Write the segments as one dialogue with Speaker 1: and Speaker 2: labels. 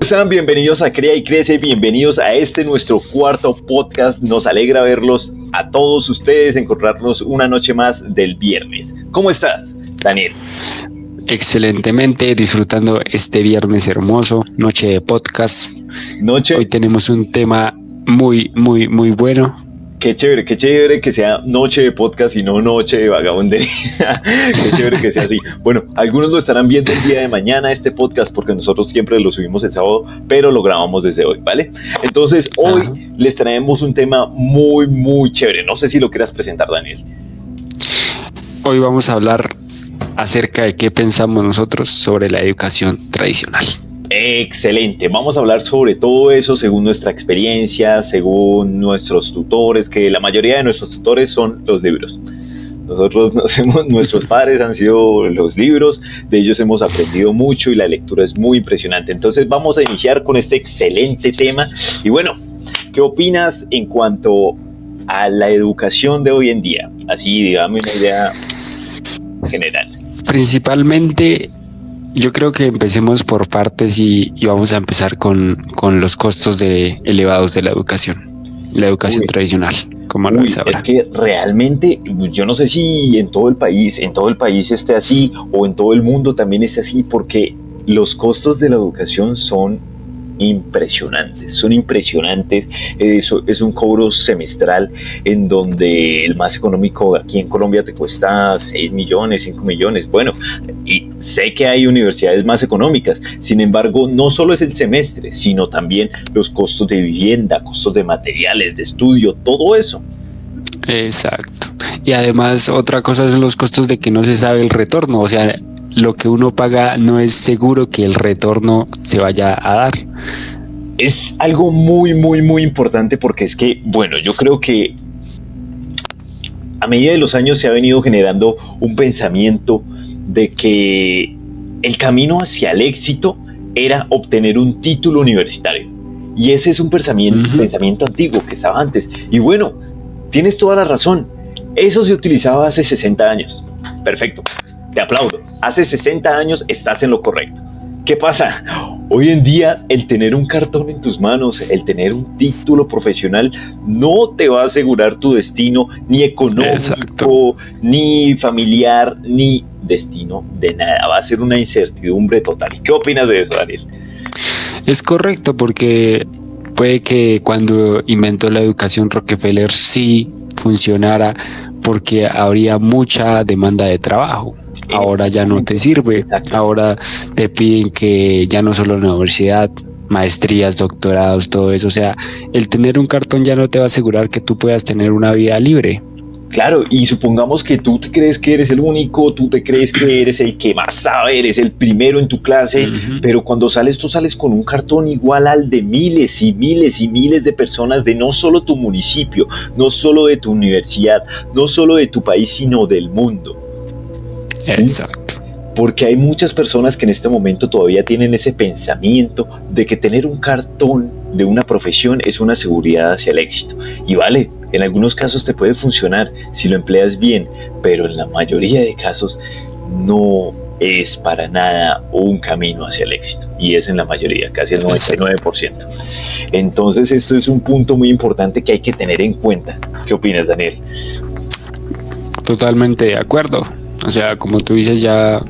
Speaker 1: Sean bienvenidos a Crea y Crece, bienvenidos a este nuestro cuarto podcast. Nos alegra verlos a todos ustedes, encontrarnos una noche más del viernes. ¿Cómo estás, Daniel?
Speaker 2: Excelentemente, disfrutando este viernes hermoso, noche de podcast. Hoy tenemos un tema muy bueno.
Speaker 1: Qué chévere que sea noche de podcast y no noche de vagabundería. Qué chévere que sea así. Bueno, algunos lo estarán viendo el día de mañana este podcast porque nosotros siempre lo subimos el sábado, pero lo grabamos desde hoy, ¿vale? Entonces hoy les traemos un tema muy chévere. No sé si lo quieras presentar, Daniel.
Speaker 2: Hoy vamos a hablar acerca de qué pensamos nosotros sobre la educación tradicional.
Speaker 1: Excelente, vamos a hablar sobre todo eso según nuestra experiencia, según nuestros tutores, que la mayoría de nuestros tutores son los libros. Nuestros padres han sido los libros, de ellos hemos aprendido mucho y la lectura es muy impresionante. Entonces vamos a iniciar con este excelente tema. Y bueno, ¿qué opinas en cuanto a la educación de hoy en día? Así, dígame una idea general.
Speaker 2: Principalmente, yo creo que empecemos por partes y vamos a empezar con los costos elevados de la educación tradicional, como lo es ahora.
Speaker 1: Es que realmente, yo no sé si en todo el país esté así o en todo el mundo también esté así, porque los costos de la educación son impresionantes. Eso es un cobro semestral en donde el más económico aquí en Colombia te cuesta 6 millones, 5 millones. Bueno, y sé que hay universidades más económicas, sin embargo, no solo es el semestre, sino también los costos de vivienda, costos de materiales, de estudio, todo eso.
Speaker 2: Exacto. Y además, otra cosa son los costos de que no se sabe el retorno, o sea, lo que uno paga no es seguro que el retorno se vaya a dar.
Speaker 1: Es algo muy importante porque es que, bueno, yo creo que a medida de los años se ha venido generando un pensamiento de que el camino hacia el éxito era obtener un título universitario. Y ese es un pensamiento antiguo que estaba antes. Y bueno, tienes toda la razón. Eso se utilizaba hace 60 años. Perfecto. Te aplaudo. Hace 60 años estás en lo correcto. ¿Qué pasa? Hoy en día el tener un cartón en tus manos, el tener un título profesional no te va a asegurar tu destino ni económico, Exacto. Ni familiar, ni destino de nada. Va a ser una incertidumbre total. ¿Qué opinas de eso, Daniel?
Speaker 2: Es correcto, porque puede que cuando inventó la educación Rockefeller sí funcionara porque habría mucha demanda de trabajo. Ahora ya no te sirve. Ahora te piden que ya no solo en la universidad, maestrías, doctorados, todo eso. O sea, el tener un cartón ya no te va a asegurar que tú puedas tener una vida libre.
Speaker 1: Claro, y supongamos que tú te crees que eres el único, tú te crees que eres el que más sabe, eres el primero en tu clase, pero cuando tú sales con un cartón igual al de miles y miles de personas de no solo tu municipio, no solo de tu universidad, no solo de tu país, sino del mundo.
Speaker 2: Exacto.
Speaker 1: Porque hay muchas personas que en este momento todavía tienen ese pensamiento de que tener un cartón de una profesión es una seguridad hacia el éxito. Y vale, en algunos casos te puede funcionar si lo empleas bien, pero en la mayoría de casos no es para nada un camino hacia el éxito. Y es en la mayoría, casi el 99%. Entonces esto es un punto muy importante que hay que tener en cuenta. ¿Qué opinas, Daniel?
Speaker 2: Totalmente de acuerdo. O sea, como tú dices, ya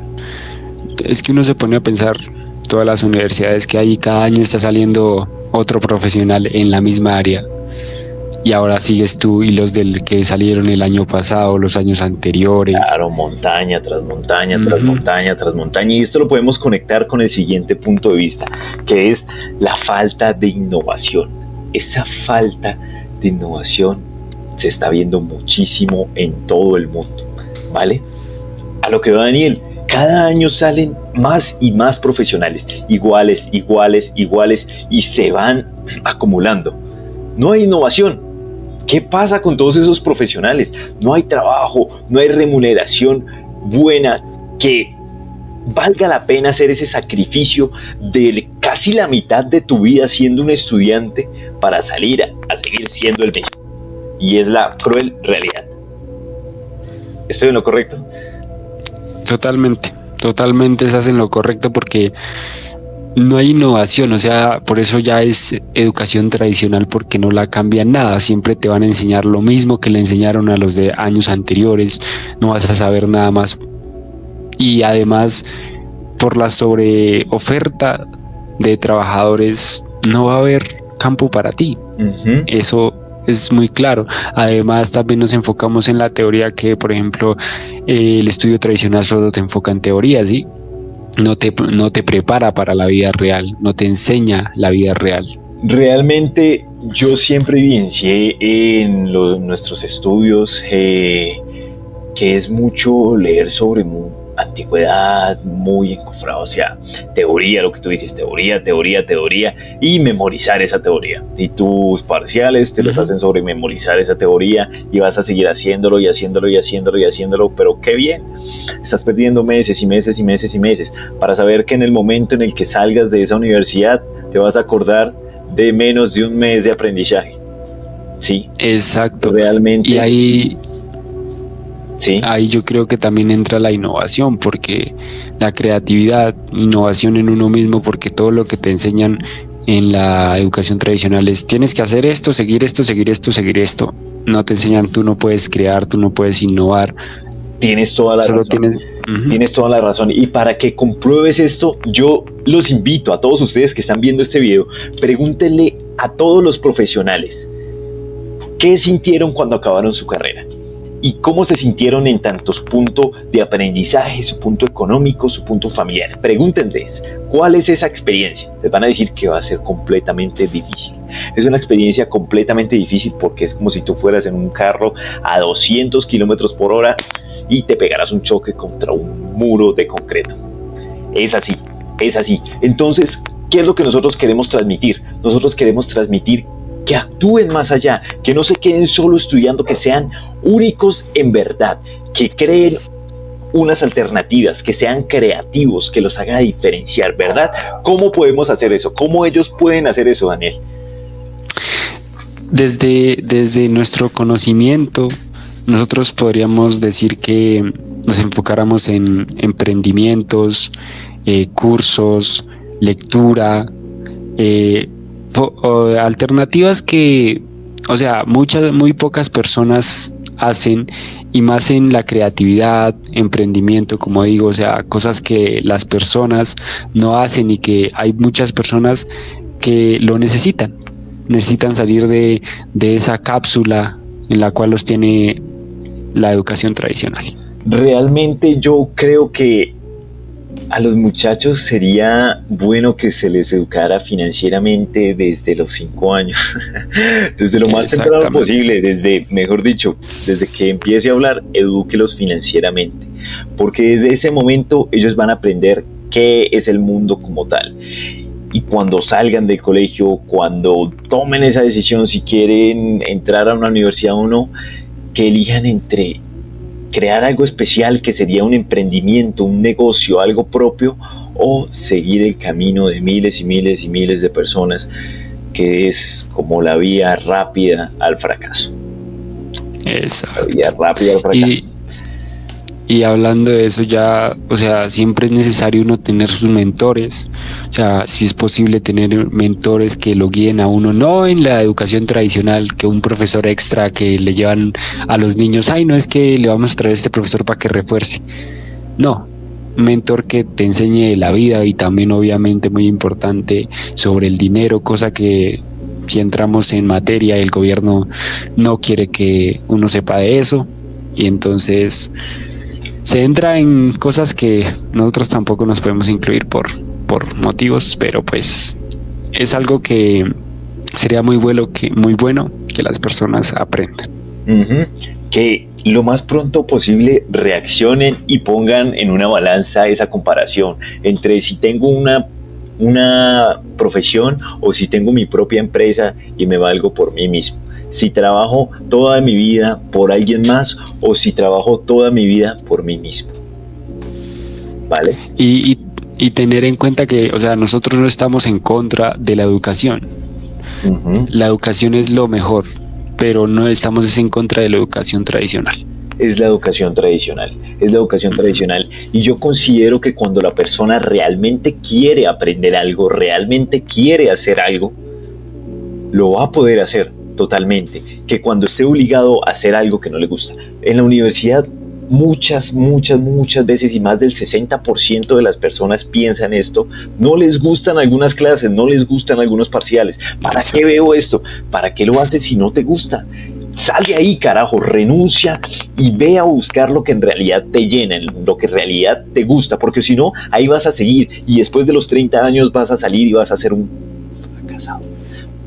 Speaker 2: es que uno se pone a pensar todas las universidades que hay y cada año está saliendo otro profesional en la misma área. Y ahora sigues tú y los del que salieron el año pasado, los años anteriores.
Speaker 1: Claro, montaña tras montaña, tras montaña, tras montaña. Y esto lo podemos conectar con el siguiente punto de vista, que es la falta de innovación. Esa falta de innovación se está viendo muchísimo en todo el mundo, ¿vale? A lo que va Daniel, cada año salen más y más profesionales, iguales, y se van acumulando. No hay innovación. ¿Qué pasa con todos esos profesionales? No hay trabajo, no hay remuneración buena que valga la pena hacer ese sacrificio de casi la mitad de tu vida siendo un estudiante para salir a seguir siendo el mismo. Y es la cruel realidad. ¿Estoy en lo correcto?
Speaker 2: Totalmente estás en lo correcto, porque no hay innovación, o sea, por eso ya es educación tradicional, porque no la cambian nada, siempre te van a enseñar lo mismo que le enseñaron a los de años anteriores, no vas a saber nada más. Y además, por la sobreoferta de trabajadores, no va a haber campo para ti. Eso es muy claro. Además, también nos enfocamos en la teoría que, por ejemplo, el estudio tradicional solo te enfoca en teoría, ¿sí? No te prepara para la vida real, no te enseña la vida real.
Speaker 1: Realmente yo siempre evidencié en nuestros estudios que es mucho leer sobre antigüedad, muy encofrado, o sea, teoría, lo que tú dices, teoría, y memorizar esa teoría. Y tus parciales te los hacen sobre memorizar esa teoría y vas a seguir haciéndolo, pero qué bien, estás perdiendo meses para saber que en el momento en el que salgas de esa universidad te vas a acordar de menos de un mes de aprendizaje. Sí,
Speaker 2: exacto.
Speaker 1: Realmente.
Speaker 2: Y ahí yo creo que también entra la innovación, porque la creatividad, innovación en uno mismo, porque todo lo que te enseñan en la educación tradicional es tienes que hacer esto, seguir esto. No te enseñan, tú no puedes crear, tú no puedes innovar.
Speaker 1: Tienes toda la razón. Tienes toda la razón. Y para que compruebes esto, yo los invito a todos ustedes que están viendo este video, pregúntenle a todos los profesionales qué sintieron cuando acabaron su carrera y cómo se sintieron en tantos puntos de aprendizaje, su punto económico, su punto familiar. Pregúntenles cuál es esa experiencia. Les van a decir que va a ser completamente difícil. Es una experiencia completamente difícil porque es como si tú fueras en un carro a 200 kilómetros por hora y te pegaras un choque contra un muro de concreto. Es así. Entonces, ¿qué es lo que nosotros queremos transmitir? Nosotros queremos transmitir que actúen más allá, que no se queden solo estudiando, que sean únicos en verdad, que creen unas alternativas, que sean creativos, que los haga diferenciar, ¿verdad? ¿Cómo podemos hacer eso? ¿Cómo ellos pueden hacer eso, Daniel?
Speaker 2: Desde nuestro conocimiento, nosotros podríamos decir que nos enfocáramos en emprendimientos, cursos, lectura, alternativas que, o sea, muy pocas personas hacen, y más en la creatividad, emprendimiento, como digo, o sea, cosas que las personas no hacen y que hay muchas personas que lo necesitan salir de esa cápsula en la cual los tiene la educación tradicional. Realmente yo creo que a los muchachos sería bueno que se les educara financieramente desde los 5 años, desde lo más temprano posible, mejor dicho, desde que empiece a hablar, edúquelos financieramente, porque desde ese momento ellos van a aprender qué es el mundo como tal. Y cuando salgan del colegio, cuando tomen esa decisión si quieren entrar a una universidad o no, que elijan entre crear algo especial, que sería un emprendimiento, un negocio, algo propio, o seguir el camino de miles de personas, que es como la vía rápida al fracaso. Exacto.
Speaker 1: La vía rápida al fracaso.
Speaker 2: Y hablando de eso ya, o sea, siempre es necesario uno tener sus mentores, o sea, si es posible tener mentores que lo guíen a uno, no en la educación tradicional, que un profesor extra que le llevan a los niños, no es que le vamos a traer a este profesor para que refuerce, no, un mentor que te enseñe la vida y también obviamente muy importante sobre el dinero, cosa que si entramos en materia el gobierno no quiere que uno sepa de eso y entonces se entra en cosas que nosotros tampoco nos podemos incluir por motivos, pero pues es algo que sería muy bueno que las personas aprendan.
Speaker 1: Que lo más pronto posible reaccionen y pongan en una balanza esa comparación entre si tengo una profesión o si tengo mi propia empresa y me valgo por mí mismo. Si trabajo toda mi vida por alguien más o si trabajo toda mi vida por mí mismo. ¿Vale?
Speaker 2: Y tener en cuenta que, o sea, nosotros no estamos en contra de la educación. La educación es lo mejor, pero no estamos en contra de la educación tradicional.
Speaker 1: es la educación tradicional. Es la educación tradicional. Y yo considero que cuando la persona realmente quiere aprender algo, realmente quiere hacer algo, lo va a poder hacer totalmente. Que cuando esté obligado a hacer algo que no le gusta. En la universidad, muchas veces, y más del 60% de las personas piensan esto, no les gustan algunas clases, no les gustan algunos parciales. ¿Para qué veo esto? ¿Para qué lo haces si no te gusta? Sal de ahí, carajo, renuncia y ve a buscar lo que en realidad te llena, lo que en realidad te gusta, porque si no, ahí vas a seguir y después de los 30 años vas a salir y vas a ser un fracasado.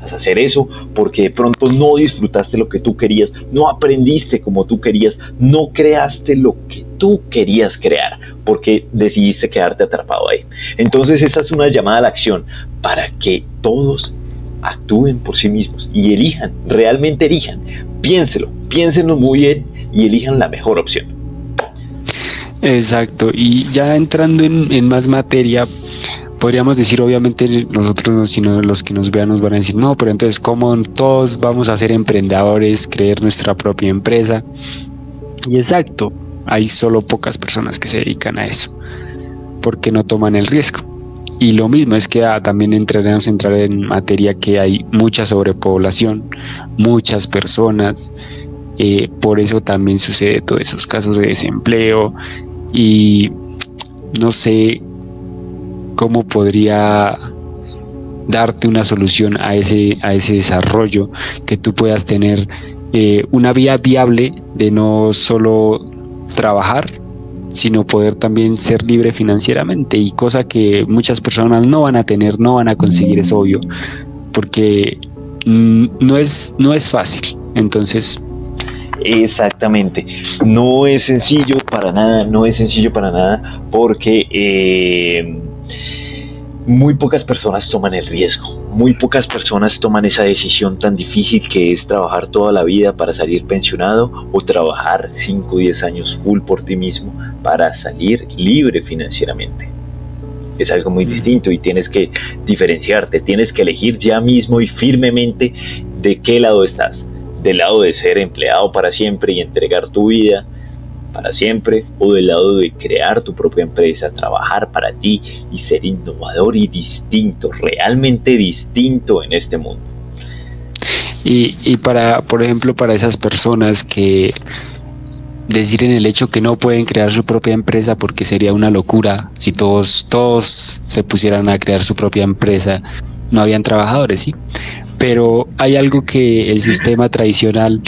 Speaker 1: Vas a hacer eso porque de pronto no disfrutaste lo que tú querías, no aprendiste como tú querías, no creaste lo que tú querías crear, porque decidiste quedarte atrapado ahí. Entonces esa es una llamada a la acción para que todos actúen por sí mismos y elijan, realmente elijan. Piénsenlo muy bien y elijan la mejor opción.
Speaker 2: Exacto, y ya entrando en más materia, podríamos decir, obviamente nosotros, sino los que nos vean nos van a decir, no, pero entonces ¿cómo todos vamos a ser emprendedores, crear nuestra propia empresa? Y exacto, hay solo pocas personas que se dedican a eso, porque no toman el riesgo. Y lo mismo es que también entraremos a entrar en materia que hay mucha sobrepoblación, muchas personas, por eso también sucede todos esos casos de desempleo y no sé cómo podría darte una solución a ese desarrollo, que tú puedas tener una vía viable de no solo trabajar, sino poder también ser libre financieramente, y cosa que muchas personas no van a tener, no van a conseguir, es obvio, porque no es fácil. Entonces,
Speaker 1: exactamente, no es sencillo para nada, porque muy pocas personas toman el riesgo, muy pocas personas toman esa decisión tan difícil que es trabajar toda la vida para salir pensionado o trabajar 5 o 10 años full por ti mismo para salir libre financieramente. Es algo muy distinto y tienes que diferenciarte, tienes que elegir ya mismo y firmemente de qué lado estás, del lado de ser empleado para siempre y entregar tu vida para siempre, o del lado de crear tu propia empresa, trabajar para ti y ser innovador y distinto, realmente distinto en este mundo.
Speaker 2: Y para, por ejemplo, para esas personas que decir en el hecho que no pueden crear su propia empresa, porque sería una locura si todos se pusieran a crear su propia empresa, no habían trabajadores, ¿sí? Pero hay algo que el sistema tradicional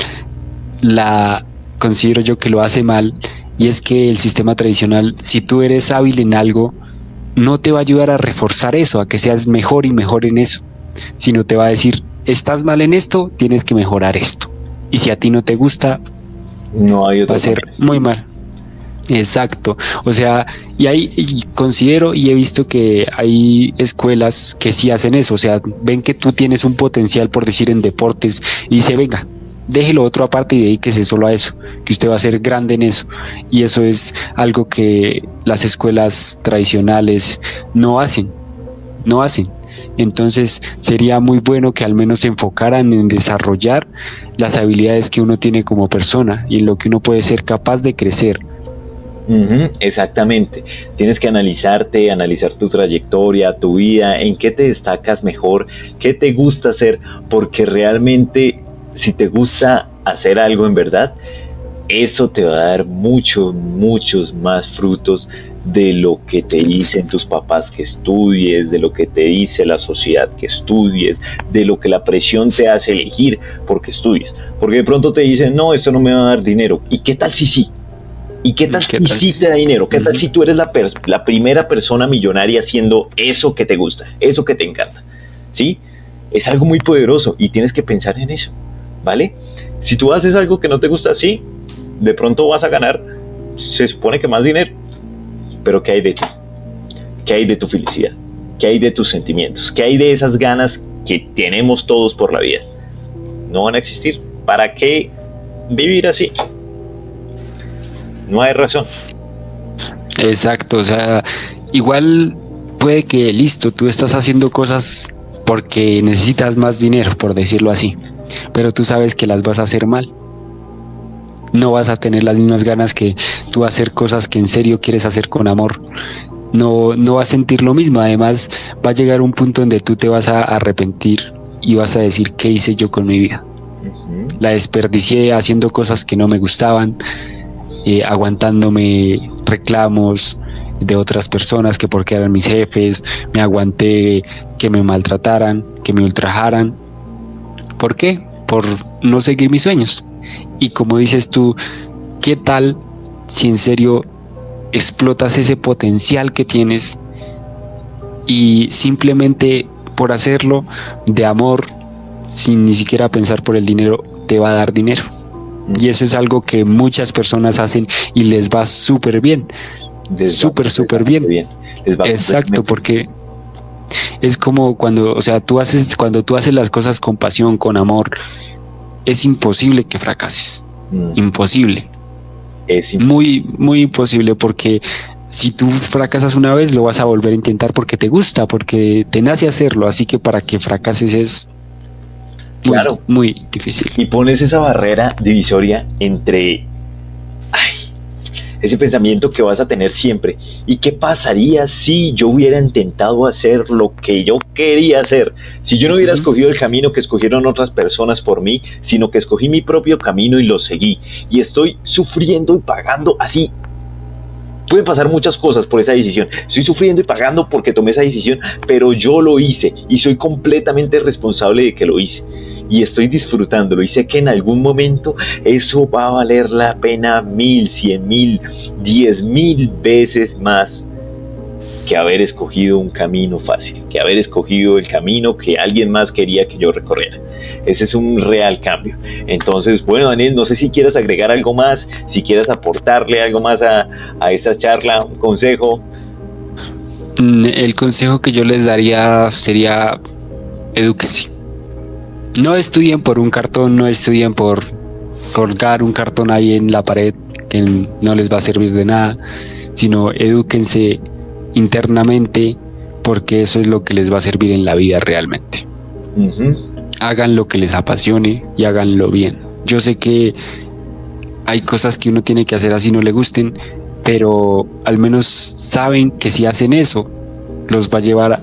Speaker 2: considero yo que lo hace mal, y es que el sistema tradicional, si tú eres hábil en algo, no te va a ayudar a reforzar eso, a que seas mejor y mejor en eso, sino te va a decir, estás mal en esto, tienes que mejorar esto, y si a ti no te gusta,
Speaker 1: no hay otra
Speaker 2: va a ser muy mal. Exacto, o sea, y considero y he visto que hay escuelas que sí hacen eso, o sea, ven que tú tienes un potencial, por decir, en deportes, y dice, venga, déjelo otro aparte y dedíquese solo a eso, que usted va a ser grande en eso. Y eso es algo que las escuelas tradicionales no hacen. Entonces sería muy bueno que al menos se enfocaran en desarrollar las habilidades que uno tiene como persona y en lo que uno puede ser capaz de crecer.
Speaker 1: Exactamente, tienes que analizar tu trayectoria, tu vida, en qué te destacas mejor, qué te gusta hacer, porque realmente si te gusta hacer algo en verdad, eso te va a dar muchos más frutos de lo que te dicen tus papás que estudies, de lo que te dice la sociedad que estudies, de lo que la presión te hace elegir porque estudies. Porque de pronto te dicen, no, esto no me va a dar dinero. ¿Y qué tal si sí? ¿Y qué tal si sí te da dinero? ¿Qué tal si tú eres la primera persona millonaria haciendo eso que te gusta, eso que te encanta? ¿Sí? Es algo muy poderoso y tienes que pensar en eso, ¿vale? Si tú haces algo que no te gusta, sí, de pronto vas a ganar, se supone que más dinero, pero ¿qué hay de ti? ¿Qué hay de tu felicidad? ¿Qué hay de tus sentimientos? ¿Qué hay de esas ganas que tenemos todos por la vida? No van a existir. ¿Para qué vivir así? No hay razón.
Speaker 2: Exacto, o sea, igual puede que, listo, tú estás haciendo cosas porque necesitas más dinero, por decirlo así, pero tú sabes que las vas a hacer mal. no vas a tener las mismas ganas que tú hacer cosas que en serio quieres hacer con amor. No vas a sentir lo mismo. Además, va a llegar un punto donde tú te vas a arrepentir y vas a decir, ¿qué hice yo con mi vida? La desperdicié haciendo cosas que no me gustaban, aguantándome reclamos de otras personas que porque eran mis jefes, me aguanté que me maltrataran, que me ultrajaran. ¿Por qué? Por no seguir mis sueños. Y como dices tú, ¿qué tal si en serio explotas ese potencial que tienes y simplemente por hacerlo de amor, sin ni siquiera pensar por el dinero, te va a dar dinero? Y eso es algo que muchas personas hacen y les va súper bien. Súper bien. Exacto, porque es como cuando tú haces las cosas con pasión, con amor, es imposible que fracases. Imposible. Muy, muy imposible, porque si tú fracasas una vez, lo vas a volver a intentar porque te gusta, porque te nace hacerlo. Así que para que fracases es muy, muy difícil.
Speaker 1: Y pones esa barrera divisoria entre ese pensamiento que vas a tener siempre. ¿Y qué pasaría si yo hubiera intentado hacer lo que yo quería hacer? Si yo no hubiera escogido el camino que escogieron otras personas por mí, sino que escogí mi propio camino y lo seguí. Y estoy sufriendo y pagando así. Pueden pasar muchas cosas por esa decisión. Estoy sufriendo y pagando porque tomé esa decisión, pero yo lo hice y soy completamente responsable de que lo hice. Y estoy disfrutándolo y sé que en algún momento eso va a valer la pena 1000, 100,000, 10,000 veces más que haber escogido un camino fácil, que haber escogido el camino que alguien más quería que yo recorriera. Ese es un real cambio. Entonces, bueno, Daniel, no sé si quieras agregar algo más, si quieras aportarle algo más a esta charla, un consejo.
Speaker 2: El consejo que yo les daría sería: edúquense. No estudien por un cartón, no estudien por colgar un cartón ahí en la pared que no les va a servir de nada, sino edúquense internamente, porque eso es lo que les va a servir en la vida realmente. Hagan lo que les apasione y háganlo bien. Yo sé que hay cosas que uno tiene que hacer así no le gusten, pero al menos saben que si hacen eso, los va a llevar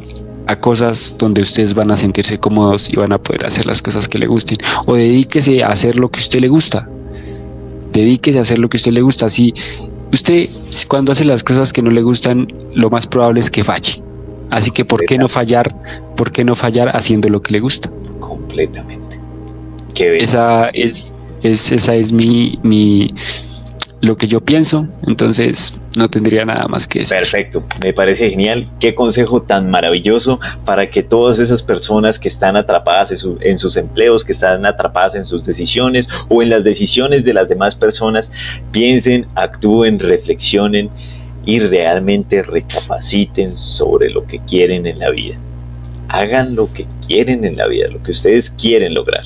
Speaker 2: a cosas donde ustedes van a sentirse cómodos y van a poder hacer las cosas que le gusten. O dedíquese a hacer lo que a usted le gusta. Dedíquese a hacer lo que a usted le gusta. Si usted, cuando hace las cosas que no le gustan, lo más probable es que falle. Así que ¿por qué no fallar? ¿Por qué no fallar haciendo lo que le gusta?
Speaker 1: Completamente. Qué bien.
Speaker 2: Esa es mi lo que yo pienso. Entonces no tendría nada más que decir.
Speaker 1: Perfecto, me parece genial. Qué consejo tan maravilloso para que todas esas personas que están atrapadas en sus empleos, que están atrapadas en sus decisiones o en las decisiones de las demás personas, piensen, actúen, reflexionen y realmente recapaciten sobre lo que quieren en la vida. Hagan lo que quieren en la vida, lo que ustedes quieren lograr.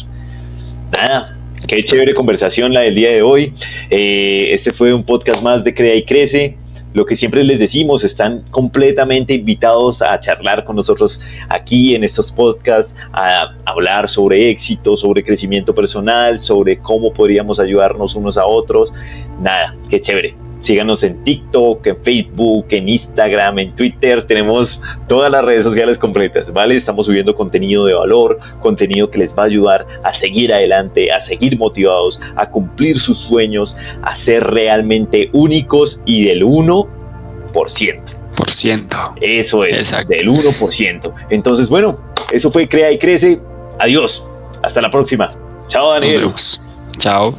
Speaker 1: Nada. Qué chévere conversación la del día de hoy. Este fue un podcast más de Crea y Crece. Lo que siempre les decimos, están completamente invitados a charlar con nosotros aquí en estos podcasts, a hablar sobre éxito, sobre crecimiento personal, sobre cómo podríamos ayudarnos unos a otros. Nada, qué chévere. Síganos en TikTok, en Facebook, en Instagram, en Twitter. Tenemos todas las redes sociales completas, ¿vale? Estamos subiendo contenido de valor, contenido que les va a ayudar a seguir adelante, a seguir motivados, a cumplir sus sueños, a ser realmente únicos y del 1%. Eso es, exacto. Del 1%. Entonces, bueno, eso fue Crea y Crece. Adiós. Hasta la próxima. Chao, Daniel.
Speaker 2: Chao.